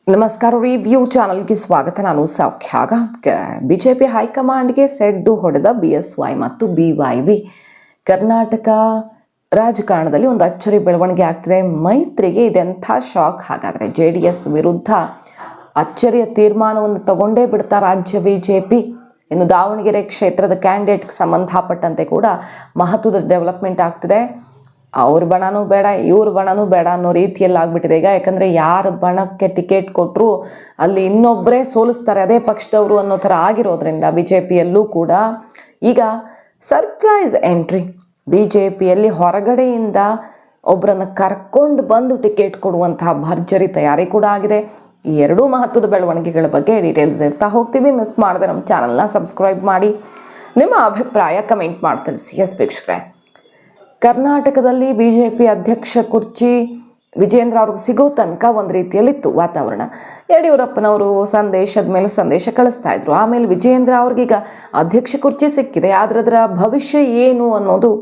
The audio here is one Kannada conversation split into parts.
ನಮಸ್ಕಾರ. ರಿವ್ಯೂ ಚಾನಲ್ಗೆ ಸ್ವಾಗತ. ನಾನು ಸೌಖ್ಯಾಗ. ಬಿಜೆಪಿ ಹೈಕಮಾಂಡ್ಗೆ ಸೆಡ್ಡು ಹೊಡೆದ BSY ಮತ್ತು BYV. ಕರ್ನಾಟಕ ರಾಜಕಾರಣದಲ್ಲಿ ಒಂದು ಅಚ್ಚರಿ ಬೆಳವಣಿಗೆ ಆಗ್ತಿದೆ. ಮೈತ್ರಿಗೆ ಇದೆಂಥ ಶಾಕ್. ಹಾಗಾದರೆ JDS ವಿರುದ್ಧ ಅಚ್ಚರಿಯ ತೀರ್ಮಾನವನ್ನು ತಗೊಂಡೇ ಬಿಡ್ತಾ ರಾಜ್ಯ BJP. ಇನ್ನು ದಾವಣಗೆರೆ ಕ್ಷೇತ್ರದ ಕ್ಯಾಂಡಿಡೇಟ್ಗೆ ಸಂಬಂಧಪಟ್ಟಂತೆ ಕೂಡ ಮಹತ್ವದ ಡೆವಲಪ್ಮೆಂಟ್ ಆಗ್ತಿದೆ. ಅವ್ರ ಬಣನೂ ಬೇಡ, ಇವ್ರ ಬಣನೂ ಬೇಡ ಅನ್ನೋ ರೀತಿಯಲ್ಲಿ ಆಗ್ಬಿಟ್ಟಿದೆ ಈಗ. ಯಾಕಂದರೆ ಯಾರ ಬಣಕ್ಕೆ ಟಿಕೆಟ್ ಕೊಟ್ಟರು ಅಲ್ಲಿ ಇನ್ನೊಬ್ಬರೇ ಸೋಲಿಸ್ತಾರೆ ಅದೇ ಪಕ್ಷದವರು ಅನ್ನೋ ಥರ ಆಗಿರೋದ್ರಿಂದ BJPಯಲ್ಲೂ ಕೂಡ ಈಗ ಸರ್ಪ್ರೈಸ್ ಎಂಟ್ರಿ. BJPಯಲ್ಲಿ ಹೊರಗಡೆಯಿಂದ ಒಬ್ಬರನ್ನು ಕರ್ಕೊಂಡು ಬಂದು ಟಿಕೆಟ್ ಕೊಡುವಂತಹ ಭರ್ಜರಿ ತಯಾರಿ ಕೂಡ ಆಗಿದೆ. ಈ ಎರಡೂ ಮಹತ್ವದ ಬೆಳವಣಿಗೆಗಳ ಬಗ್ಗೆ ಡೀಟೇಲ್ಸ್ ಇರ್ತಾ ಹೋಗ್ತೀವಿ. ಮಿಸ್ ಮಾಡದೆ ನಮ್ಮ ಚಾನಲ್ನ ಸಬ್ಸ್ಕ್ರೈಬ್ ಮಾಡಿ, ನಿಮ್ಮ ಅಭಿಪ್ರಾಯ ಕಮೆಂಟ್ ಮಾಡಿ ತಿಳಿಸಿ. ಎಸ್ ವೀಕ್ಷಕರೇ, ಕರ್ನಾಟಕದಲ್ಲಿ BJP ಅಧ್ಯಕ್ಷ ಕುರ್ಚಿ ವಿಜೇಂದ್ರ ಅವ್ರಿಗೆ ಸಿಗೋ ತನಕ ಒಂದು ರೀತಿಯಲ್ಲಿತ್ತು ವಾತಾವರಣ. ಯಡಿಯೂರಪ್ಪನವರು ಸಂದೇಶದ ಮೇಲೆ ಸಂದೇಶ ಕಳಿಸ್ತಾ ಇದ್ರು. ಆಮೇಲೆ ವಿಜೇಂದ್ರ ಅವ್ರಿಗೀಗ ಅಧ್ಯಕ್ಷ ಕುರ್ಚಿ ಸಿಕ್ಕಿದೆ, ಆದರೆ ಅದರ ಭವಿಷ್ಯ ಏನು ಅನ್ನೋದು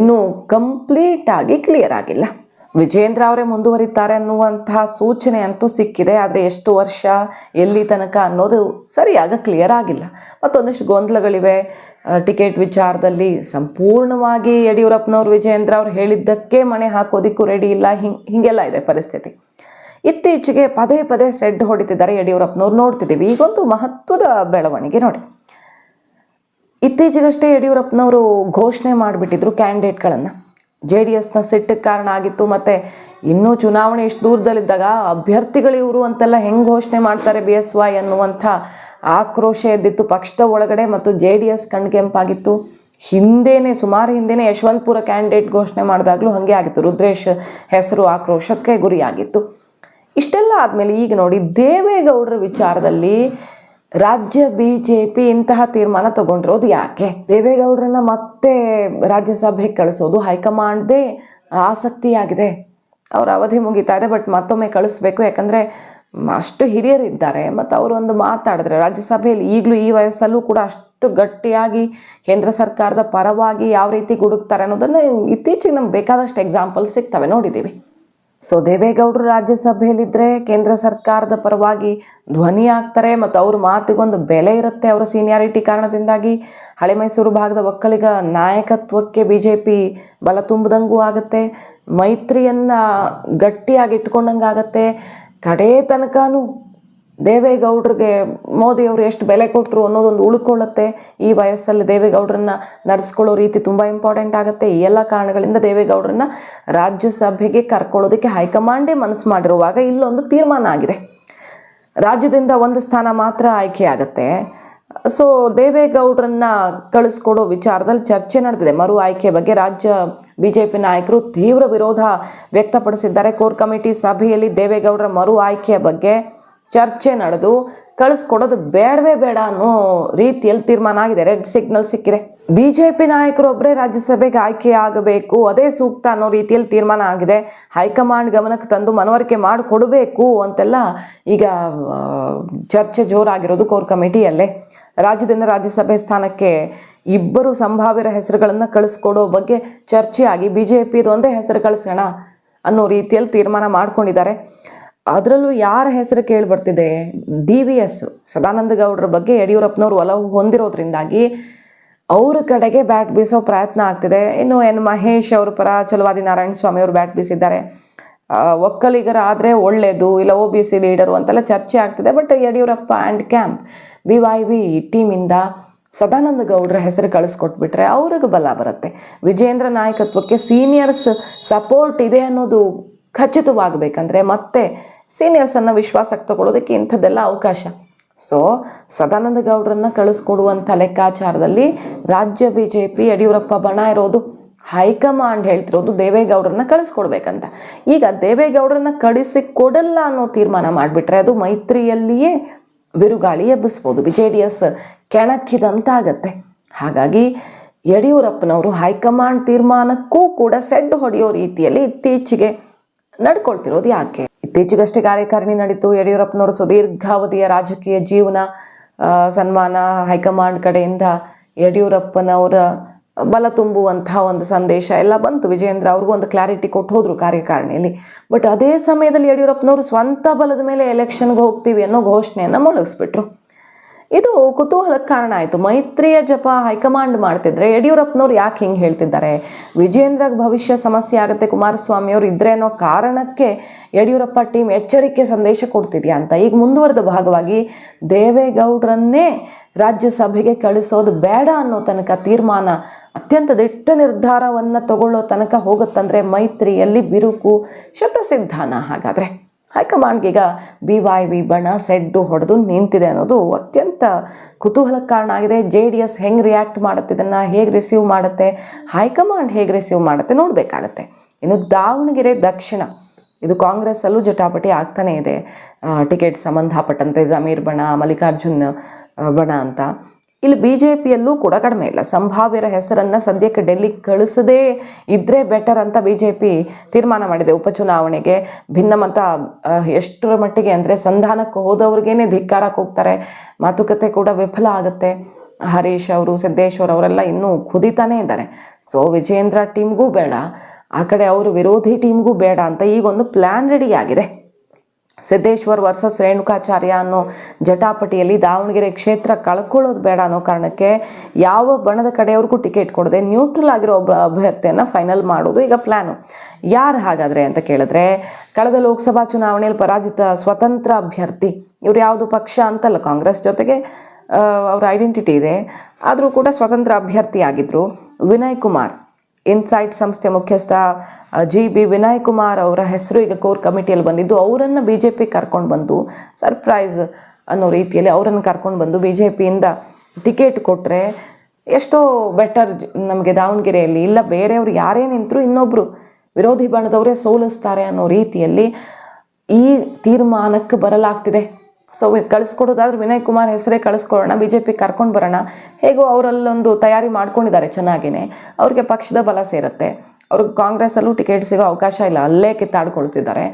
ಇನ್ನೂ ಕಂಪ್ಲೀಟಾಗಿ ಕ್ಲಿಯರ್ ಆಗಿಲ್ಲ. ವಿಜೇಂದ್ರ ಅವರೇ ಮುಂದುವರಿತಾರೆ ಅನ್ನುವಂತಹ ಸೂಚನೆ ಅಂತೂ ಸಿಕ್ಕಿದೆ, ಆದರೆ ಎಷ್ಟು ವರ್ಷ, ಎಲ್ಲಿ ತನಕ ಅನ್ನೋದು ಸರಿಯಾಗಿ ಕ್ಲಿಯರ್ ಆಗಿಲ್ಲ. ಮತ್ತೊಂದಿಷ್ಟು ಗೊಂದಲಗಳಿವೆ ಟಿಕೆಟ್ ವಿಚಾರದಲ್ಲಿ. ಸಂಪೂರ್ಣವಾಗಿ ಯಡಿಯೂರಪ್ಪನವ್ರು ವಿಜೇಂದ್ರ ಅವ್ರು ಹೇಳಿದ್ದಕ್ಕೆ ಮಣೆ ಹಾಕೋದಿಕ್ಕೂ ರೆಡಿ ಇಲ್ಲ. ಹೀಗೆಲ್ಲ ಇದೆ ಪರಿಸ್ಥಿತಿ. ಇತ್ತೀಚೆಗೆ ಪದೇ ಪದೇ ಸೆಡ್ ಹೊಡಿತಿದ್ದಾರೆ ಯಡಿಯೂರಪ್ಪನವ್ರು, ನೋಡ್ತಿದ್ದೀವಿ. ಈಗೊಂದು ಮಹತ್ವದ ಬೆಳವಣಿಗೆ ನೋಡಿ. ಇತ್ತೀಚೆಗಷ್ಟೇ ಯಡಿಯೂರಪ್ಪನವರು ಘೋಷಣೆ ಮಾಡಿಬಿಟ್ಟಿದ್ರು ಕ್ಯಾಂಡಿಡೇಟ್ಗಳನ್ನು. JDSನ ಸಿಟ್ಟಿಗೆ ಕಾರಣ ಆಗಿತ್ತು. ಮತ್ತು ಇನ್ನೂ ಚುನಾವಣೆ ಇಷ್ಟು ದೂರದಲ್ಲಿದ್ದಾಗ ಅಭ್ಯರ್ಥಿಗಳು ಇವರು ಅಂತೆಲ್ಲ ಹೆಂಗೆ ಘೋಷಣೆ ಮಾಡ್ತಾರೆ BSY ಅನ್ನುವಂಥ ಆಕ್ರೋಶ ಎದ್ದಿತ್ತು ಪಕ್ಷದ ಒಳಗಡೆ. ಮತ್ತು JDS ಕಣ್ಗೆಂಪಾಗಿತ್ತು. ಸುಮಾರು ಹಿಂದೆನೇ ಯಶವಂತಪುರ ಕ್ಯಾಂಡಿಡೇಟ್ ಘೋಷಣೆ ಮಾಡಿದಾಗಲೂ ಹಾಗೆ ಆಗಿತ್ತು. ರುದ್ರೇಶ್ ಹೆಸರು ಆಕ್ರೋಶಕ್ಕೆ ಗುರಿಯಾಗಿತ್ತು. ಇಷ್ಟೆಲ್ಲ ಆದಮೇಲೆ ಈಗ ನೋಡಿ, ದೇವೇಗೌಡರ ವಿಚಾರದಲ್ಲಿ ರಾಜ್ಯ BJP ಇಂತಹ ತೀರ್ಮಾನ ತಗೊಂಡಿರೋದು ಯಾಕೆ? ದೇವೇಗೌಡರನ್ನ ಮತ್ತೆ ರಾಜ್ಯಸಭೆಗೆ ಕಳಿಸೋದು ಹೈಕಮಾಂಡ್ದೇ ಆಸಕ್ತಿಯಾಗಿದೆ. ಅವರ ಅವಧಿ ಮುಗಿತಾ ಇದೆ, ಬಟ್ ಮತ್ತೊಮ್ಮೆ ಕಳಿಸ್ಬೇಕು. ಯಾಕಂದರೆ ಅಷ್ಟು ಹಿರಿಯರಿದ್ದಾರೆ. ಮತ್ತು ಅವರು ಒಂದು ಮಾತಾಡಿದ್ರೆ ರಾಜ್ಯಸಭೆಯಲ್ಲಿ ಈಗಲೂ ಈ ವಯಸ್ಸಲ್ಲೂ ಕೂಡ ಅಷ್ಟು ಗಟ್ಟಿಯಾಗಿ ಕೇಂದ್ರ ಸರ್ಕಾರದ ಪರವಾಗಿ ಯಾವ ರೀತಿ ಗುಡುಕ್ತಾರೆ ಅನ್ನೋದನ್ನು ಇತ್ತೀಚೆಗೆ ನಮ್ಗೆ ಬೇಕಾದಷ್ಟು ಎಕ್ಸಾಂಪಲ್ ಸಿಗ್ತವೆ, ನೋಡಿದ್ದೀವಿ. ಸೊ ದೇವೇಗೌಡರು ರಾಜ್ಯಸಭೆಯಲ್ಲಿದ್ದರೆ ಕೇಂದ್ರ ಸರ್ಕಾರದ ಪರವಾಗಿ ಧ್ವನಿ ಆಗ್ತಾರೆ. ಮತ್ತು ಅವ್ರ ಮಾತಿಗೊಂದು ಬೆಲೆ ಇರುತ್ತೆ ಅವರ ಸೀನಿಯಾರಿಟಿ ಕಾರಣದಿಂದಾಗಿ. ಹಳೆ ಮೈಸೂರು ಭಾಗದ ಒಕ್ಕಲಿಗ ನಾಯಕತ್ವಕ್ಕೆ BJP ಬಲ ತುಂಬಿದಂಗೂ ಆಗುತ್ತೆ. ಮೈತ್ರಿಯನ್ನು ಗಟ್ಟಿಯಾಗಿ ಇಟ್ಕೊಂಡಂಗೆ ಆಗುತ್ತೆ. ಕಡೇ ತನಕನೂ ದೇವೇಗೌಡರಿಗೆ ಮೋದಿಯವರು ಎಷ್ಟು ಬೆಲೆ ಕೊಟ್ಟರು ಅನ್ನೋದೊಂದು ಉಳ್ಕೊಳ್ಳುತ್ತೆ. ಈ ವಯಸ್ಸಲ್ಲಿ ದೇವೇಗೌಡರನ್ನ ನಡೆಸ್ಕೊಳ್ಳೋ ರೀತಿ ತುಂಬ ಇಂಪಾರ್ಟೆಂಟ್ ಆಗುತ್ತೆ. ಈ ಎಲ್ಲ ಕಾರಣಗಳಿಂದ ದೇವೇಗೌಡರನ್ನ ರಾಜ್ಯಸಭೆಗೆ ಕರ್ಕೊಳ್ಳೋದಕ್ಕೆ ಹೈಕಮಾಂಡೇ ಮನಸ್ಸು ಮಾಡಿರುವಾಗ ಇಲ್ಲೊಂದು ತೀರ್ಮಾನ ಆಗಿದೆ. ರಾಜ್ಯದಿಂದ ಒಂದು ಸ್ಥಾನ ಮಾತ್ರ ಆಯ್ಕೆ ಆಗುತ್ತೆ. ಸೊ ದೇವೇಗೌಡರನ್ನ ಕಳಿಸ್ಕೊಡೋ ವಿಚಾರದಲ್ಲಿ ಚರ್ಚೆ ನಡೆದಿದೆ. ಮರು ಆಯ್ಕೆ ಬಗ್ಗೆ ರಾಜ್ಯ BJP ನಾಯಕರು ತೀವ್ರ ವಿರೋಧ ವ್ಯಕ್ತಪಡಿಸಿದ್ದಾರೆ. ಕೋರ್ ಕಮಿಟಿ ಸಭೆಯಲ್ಲಿ ದೇವೇಗೌಡರ ಮರು ಆಯ್ಕೆಯ ಬಗ್ಗೆ ಚರ್ಚೆ ನಡೆದು ಕಳಿಸ್ಕೊಡೋದು ಬೇಡವೇ ಬೇಡ ಅನ್ನೋ ರೀತಿಯಲ್ಲಿ ತೀರ್ಮಾನ ಆಗಿದೆ. ರೆಡ್ ಸಿಗ್ನಲ್ ಸಿಕ್ಕಿದೆ. BJP ನಾಯಕರೊಬ್ಬರೇ ರಾಜ್ಯಸಭೆಗೆ ಆಯ್ಕೆ ಆಗಬೇಕು, ಅದೇ ಸೂಕ್ತ ಅನ್ನೋ ರೀತಿಯಲ್ಲಿ ತೀರ್ಮಾನ ಆಗಿದೆ. ಹೈಕಮಾಂಡ್ ಗಮನಕ್ಕೆ ತಂದು ಮನವರಿಕೆ ಮಾಡಿಕೊಡಬೇಕು ಅಂತೆಲ್ಲ ಈಗ ಚರ್ಚೆ ಜೋರಾಗಿರೋದು ಕೋರ್ ಕಮಿಟಿಯಲ್ಲೇ. ರಾಜ್ಯದಿಂದ ರಾಜ್ಯಸಭೆ ಸ್ಥಾನಕ್ಕೆ ಇಬ್ಬರು ಸಂಭಾವ್ಯರ ಹೆಸರುಗಳನ್ನು ಕಳಿಸ್ಕೊಡೋ ಬಗ್ಗೆ ಚರ್ಚೆ ಆಗಿ BJPದು ಒಂದೇ ಹೆಸರು ಕಳಿಸೋಣ ಅನ್ನೋ ರೀತಿಯಲ್ಲಿ ತೀರ್ಮಾನ ಮಾಡ್ಕೊಂಡಿದ್ದಾರೆ. ಅದರಲ್ಲೂ ಯಾರ ಹೆಸರು ಕೇಳಿಬರ್ತಿದೆ? DVS ಸದಾನಂದ ಗೌಡರ ಬಗ್ಗೆ ಯಡಿಯೂರಪ್ಪನವರು ಒಲವು ಹೊಂದಿರೋದ್ರಿಂದಾಗಿ ಅವ್ರ ಕಡೆಗೆ ಬ್ಯಾಟ್ ಬೀಸೋ ಪ್ರಯತ್ನ ಆಗ್ತಿದೆ. ಇನ್ನು N ಮಹೇಶ್ ಅವ್ರ ಪರ ಚಲವಾದಿ ನಾರಾಯಣ ಸ್ವಾಮಿ ಅವರು ಬ್ಯಾಟ್ ಬೀಸಿದ್ದಾರೆ. ಒಕ್ಕಲಿಗರಾದರೆ ಒಳ್ಳೆಯದು, ಇಲ್ಲ OBC ಲೀಡರು ಅಂತೆಲ್ಲ ಚರ್ಚೆ ಆಗ್ತಿದೆ. But Yediyurappa and camp BYV ಟೀಮಿಂದ ಸದಾನಂದ ಗೌಡರ ಹೆಸರು ಕಳಿಸ್ಕೊಟ್ಬಿಟ್ರೆ ಅವ್ರಿಗೆ ಬಲ ಬರುತ್ತೆ. ವಿಜೇಂದ್ರ ನಾಯಕತ್ವಕ್ಕೆ ಸೀನಿಯರ್ಸ್ ಸಪೋರ್ಟ್ ಇದೆ ಅನ್ನೋದು ಖಚಿತವಾಗಬೇಕಂದ್ರೆ ಮತ್ತೆ ಸೀನಿಯರ್ಸನ್ನು ವಿಶ್ವಾಸಕ್ಕೆ ತಗೊಳ್ಳೋದಕ್ಕೆ ಇಂಥದ್ದೆಲ್ಲ ಅವಕಾಶ. ಸೊ ಸದಾನಂದ ಗೌಡರನ್ನ ಕಳಿಸ್ಕೊಡುವಂಥ ಲೆಕ್ಕಾಚಾರದಲ್ಲಿ ರಾಜ್ಯ BJP ಯಡಿಯೂರಪ್ಪ ಬಣ ಇರೋದು. ಹೈಕಮಾಂಡ್ ಹೇಳ್ತಿರೋದು ದೇವೇಗೌಡರನ್ನ ಕಳಿಸ್ಕೊಡ್ಬೇಕಂತ. ಈಗ ದೇವೇಗೌಡರನ್ನ ಕಳಿಸಿಕೊಡಲ್ಲ ಅನ್ನೋ ತೀರ್ಮಾನ ಮಾಡಿಬಿಟ್ರೆ ಅದು ಮೈತ್ರಿಯಲ್ಲಿಯೇ ಬಿರುಗಾಳಿ ಎಬ್ಬಿಸ್ಬೋದು. JDS ಕೆಣಕಿದಂತಾಗತ್ತೆ. ಹಾಗಾಗಿ ಯಡಿಯೂರಪ್ಪನವರು ಹೈಕಮಾಂಡ್ ತೀರ್ಮಾನಕ್ಕೂ ಕೂಡ ಸೆಡ್ ಹೊಡೆಯೋ ರೀತಿಯಲ್ಲಿ ಇತ್ತೀಚೆಗೆ ನಡ್ಕೊಳ್ತಿರೋದು ಯಾಕೆ? ಇತ್ತೀಚೆಗಷ್ಟೇ ಕಾರ್ಯಕಾರಿಣಿ ನಡೀತು. ಯಡಿಯೂರಪ್ಪನವರು ಸುದೀರ್ಘಾವಧಿಯ ರಾಜಕೀಯ ಜೀವನ, ಸನ್ಮಾನ ಹೈಕಮಾಂಡ್ ಕಡೆಯಿಂದ ಯಡಿಯೂರಪ್ಪನವರ ಬಲ ತುಂಬುವಂತಹ ಒಂದು ಸಂದೇಶ ಎಲ್ಲ ಬಂತು. ವಿಜಯೇಂದ್ರ ಅವ್ರಿಗೂ ಒಂದು ಕ್ಲಾರಿಟಿ ಕೊಟ್ಟು ಹೋದರು ಕಾರ್ಯಕಾರಿಣಿಯಲ್ಲಿ. ಬಟ್ ಅದೇ ಸಮಯದಲ್ಲಿ ಯಡಿಯೂರಪ್ಪನವರು ಸ್ವಂತ ಬಲದ ಮೇಲೆ ಎಲೆಕ್ಷನ್ಗೆ ಹೋಗ್ತೀವಿ ಅನ್ನೋ ಘೋಷಣೆಯನ್ನು ಮೊಳಗಿಸ್ಬಿಟ್ರು. ಇದು ಕುತೂಹಲಕ್ಕೆ ಕಾರಣ ಆಯಿತು. ಮೈತ್ರಿಯ ಜಪ ಹೈಕಮಾಂಡ್ ಮಾಡ್ತಿದ್ರೆ ಯಡಿಯೂರಪ್ಪನವ್ರು ಯಾಕೆ ಹಿಂಗೆ ಹೇಳ್ತಿದ್ದಾರೆ, ವಿಜಯೇಂದ್ರಗೆ ಭವಿಷ್ಯ ಸಮಸ್ಯೆ ಆಗುತ್ತೆ, ಕುಮಾರಸ್ವಾಮಿ ಅವರು ಇದ್ರೆ ಅನ್ನೋ ಕಾರಣಕ್ಕೆ ಯಡಿಯೂರಪ್ಪ ಟೀಮ್ ಎಚ್ಚರಿಕೆ ಸಂದೇಶ ಕೊಡ್ತಿದ್ಯಾ ಅಂತ. ಈಗ ಮುಂದುವರೆದ ಭಾಗವಾಗಿ ದೇವೇಗೌಡರನ್ನೇ ರಾಜ್ಯಸಭೆಗೆ ಕಳಿಸೋದು ಬೇಡ ಅನ್ನೋ ತನಕ ತೀರ್ಮಾನ, ಅತ್ಯಂತ ದಿಟ್ಟ ನಿರ್ಧಾರವನ್ನು ತಗೊಳ್ಳೋ ತನಕ ಹೋಗುತ್ತಂದರೆ ಮೈತ್ರಿಯಲ್ಲಿ ಬಿರುಕು ಶತಸಿದ್ಧಾನ. ಹಾಗಾದರೆ ಹೈಕಮಾಂಡ್ಗೀಗ BYV ಬಣ ಸೆಡ್ಡು ಹೊಡೆದು ನಿಂತಿದೆ ಅನ್ನೋದು ಅತ್ಯಂತ ಕುತೂಹಲಕ್ಕೆ ಕಾರಣ ಆಗಿದೆ. JDS ಹೆಂಗೆ ರಿಯಾಕ್ಟ್ ಮಾಡುತ್ತೆ, ಇದನ್ನು ಹೇಗೆ ರಿಸೀವ್ ಮಾಡುತ್ತೆ, ಹೈಕಮಾಂಡ್ ಹೇಗೆ ರಿಸೀವ್ ಮಾಡುತ್ತೆ ನೋಡಬೇಕಾಗತ್ತೆ. ಇನ್ನು ದಾವಣಗೆರೆ ದಕ್ಷಿಣ, ಇದು ಕಾಂಗ್ರೆಸ್ಸಲ್ಲೂ ಜಟಾಪಟಿ ಆಗ್ತಾನೇ ಇದೆ. ಟಿಕೆಟ್ ಸಂಬಂಧಪಟ್ಟಂತೆ ಜಮೀರ್ ಬಣ, ಮಲ್ಲಿಕಾರ್ಜುನ್ ಬಣ ಅಂತ. ಇಲ್ಲಿ BJPಯಲ್ಲೂ ಕೂಡ ಕಡಿಮೆ ಇಲ್ಲ. ಸಂಭಾವ್ಯರ ಹೆಸರನ್ನು ಸದ್ಯಕ್ಕೆ ಡೆಲ್ಲಿಗೆ ಕಳಿಸದೇ ಇದ್ದರೆ ಬೆಟರ್ ಅಂತ BJP ತೀರ್ಮಾನ ಮಾಡಿದೆ. ಉಪಚುನಾವಣೆಗೆ ಭಿನ್ನಮತ ಎಷ್ಟರ ಮಟ್ಟಿಗೆ ಅಂದರೆ ಸಂಧಾನಕ್ಕೆ ಹೋದವ್ರಿಗೇನೆ ಧಿಕ್ಕಾರಕ್ಕೆ ಹೋಗ್ತಾರೆ, ಮಾತುಕತೆ ಕೂಡ ವಿಫಲ ಆಗುತ್ತೆ. ಹರೀಶ್ ಅವರು, ಸಿದ್ದೇಶ್ವರ್ ಅವರೆಲ್ಲ ಇನ್ನೂ ಕುದಿತಾನೇ ಇದ್ದಾರೆ. ಸೊ ವಿಜಯೇಂದ್ರ ಟೀಮ್ಗೂ ಬೇಡ, ಆ ಕಡೆ ಅವರು ವಿರೋಧಿ ಟೀಮ್ಗೂ ಬೇಡ ಅಂತ ಈಗೊಂದು ಪ್ಲ್ಯಾನ್ ರೆಡಿ ಆಗಿದೆ. ಸಿದ್ದೇಶ್ವರ್ ವರ್ಸಸ್ ರೇಣುಕಾಚಾರ್ಯ ಅನ್ನೋ ಜಟಾಪಟಿಯಲ್ಲಿ ದಾವಣಗೆರೆ ಕ್ಷೇತ್ರ ಕಳ್ಕೊಳ್ಳೋದು ಬೇಡ ಅನ್ನೋ ಕಾರಣಕ್ಕೆ ಯಾವ ಬಣದ ಕಡೆಯವ್ರಿಗೂ ಟಿಕೆಟ್ ಕೊಡದೆ ನ್ಯೂಟ್ರಲ್ ಆಗಿರೋ ಒಬ್ಬ ಅಭ್ಯರ್ಥಿಯನ್ನು ಫೈನಲ್ ಮಾಡೋದು ಈಗ ಪ್ಲ್ಯಾನು. ಯಾರು ಹಾಗಾದರೆ ಅಂತ ಕೇಳಿದ್ರೆ, ಕಳೆದ ಲೋಕಸಭಾ ಚುನಾವಣೆಯಲ್ಲಿ ಪರಾಜಿತ ಸ್ವತಂತ್ರ ಅಭ್ಯರ್ಥಿ, ಇವ್ರು ಯಾವುದು ಪಕ್ಷ ಅಂತಲ್ಲ, ಕಾಂಗ್ರೆಸ್ ಜೊತೆಗೆ ಅವ್ರ ಐಡೆಂಟಿಟಿ ಇದೆ, ಆದರೂ ಕೂಡ ಸ್ವತಂತ್ರ ಅಭ್ಯರ್ಥಿ ಆಗಿದ್ದರು. ವಿನಯ್ ಕುಮಾರ್, ಇನ್ಸೈಟ್ ಸಂಸ್ಥೆ ಮುಖ್ಯಸ್ಥ GB ವಿನಯ್ ಕುಮಾರ್ ಅವರ ಹೆಸರು ಈಗ ಕೋರ್ ಕಮಿಟಿಯಲ್ಲಿ ಬಂದಿದ್ದು. ಅವರನ್ನು BJP ಕರ್ಕೊಂಡು ಬಂದು ಸರ್ಪ್ರೈಸ್ ಅನ್ನೋ ರೀತಿಯಲ್ಲಿ ಅವರನ್ನು ಕರ್ಕೊಂಡು ಬಂದು BJPಯಿಂದ ಟಿಕೆಟ್ ಕೊಟ್ಟರೆ ಎಷ್ಟೋ ಬೆಟರ್ ನಮಗೆ ದಾವಣಗೆರೆಯಲ್ಲಿ. ಇಲ್ಲ ಬೇರೆಯವರು ಯಾರೇ ನಿಂತರೂ ಇನ್ನೊಬ್ಬರು ವಿರೋಧಿ ಬಣದವರೇ ಸೋಲಿಸ್ತಾರೆ ಅನ್ನೋ ರೀತಿಯಲ್ಲಿ ಈ ತೀರ್ಮಾನಕ್ಕೆ ಬರಲಾಗ್ತಿದೆ. ಸೊ ಕಳಿಸ್ಕೊಡೋದಾದ್ರೆ ವಿನಯ್ ಕುಮಾರ್ ಹೆಸರೇ ಕಳಿಸ್ಕೊಳ್ಳೋಣ, BJP ಕರ್ಕೊಂಡು ಬರೋಣ. ಹೇಗೋ ಅವರಲ್ಲೊಂದು ತಯಾರಿ ಮಾಡ್ಕೊಂಡಿದ್ದಾರೆ ಚೆನ್ನಾಗಿಯೇ, ಅವ್ರಿಗೆ ಪಕ್ಷದ ಬಲ ಸೇರುತ್ತೆ, ಅವ್ರಿಗೆ ಕಾಂಗ್ರೆಸ್ಸಲ್ಲೂ ಟಿಕೆಟ್ ಸಿಗೋ ಅವಕಾಶ ಇಲ್ಲ, ಅಲ್ಲೇ ಕಿತ್ತಾಡ್ಕೊಳ್ತಿದ್ದಾರೆ.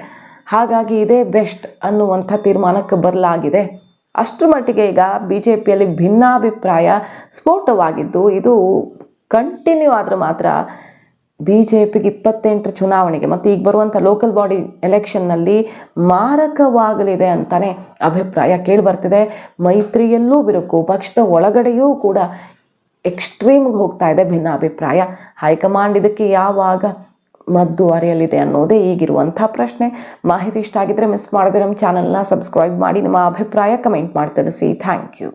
ಹಾಗಾಗಿ ಇದೇ ಬೆಸ್ಟ್ ಅನ್ನುವಂಥ ತೀರ್ಮಾನಕ್ಕೆ ಬರಲಾಗಿದೆ. ಅಷ್ಟರ ಮಟ್ಟಿಗೆ ಈಗ BJPಯಲ್ಲಿ ಭಿನ್ನಾಭಿಪ್ರಾಯ ಸ್ಫೋಟವಾಗಿದ್ದು, ಇದು ಕಂಟಿನ್ಯೂ ಆದರೆ ಮಾತ್ರ BJPಗೆ 28 ಚುನಾವಣೆಗೆ ಮತ್ತು ಈಗ ಬರುವಂಥ ಲೋಕಲ್ ಬಾಡಿ ಎಲೆಕ್ಷನ್ನಲ್ಲಿ ಮಾರಕವಾಗಲಿದೆ ಅಂತಲೇ ಅಭಿಪ್ರಾಯ ಕೇಳಿಬರ್ತಿದೆ. ಮೈತ್ರಿಯಲ್ಲೂ ಬಿರುಕು, ಪಕ್ಷದ ಒಳಗಡೆಯೂ ಕೂಡ ಎಕ್ಸ್ಟ್ರೀಮ್ಗೆ ಹೋಗ್ತಾ ಇದೆ ಭಿನ್ನಾಭಿಪ್ರಾಯ. ಹೈಕಮಾಂಡ್ ಇದಕ್ಕೆ ಯಾವಾಗ ಮದ್ದು ಅರಿಯಲಿದೆ ಅನ್ನೋದೇ ಈಗಿರುವಂಥ ಪ್ರಶ್ನೆ. ಮಾಹಿತಿ ಇಷ್ಟ ಆಗಿದ್ದರೆ ಮಿಸ್ ಮಾಡಿದ್ರೆ ನಮ್ಮ ಚಾನಲ್ನ ಸಬ್ಸ್ಕ್ರೈಬ್ ಮಾಡಿ, ನಿಮ್ಮ ಅಭಿಪ್ರಾಯ ಕಮೆಂಟ್ ಮಾಡಿ ತಿಳಿಸಿ. Thank you.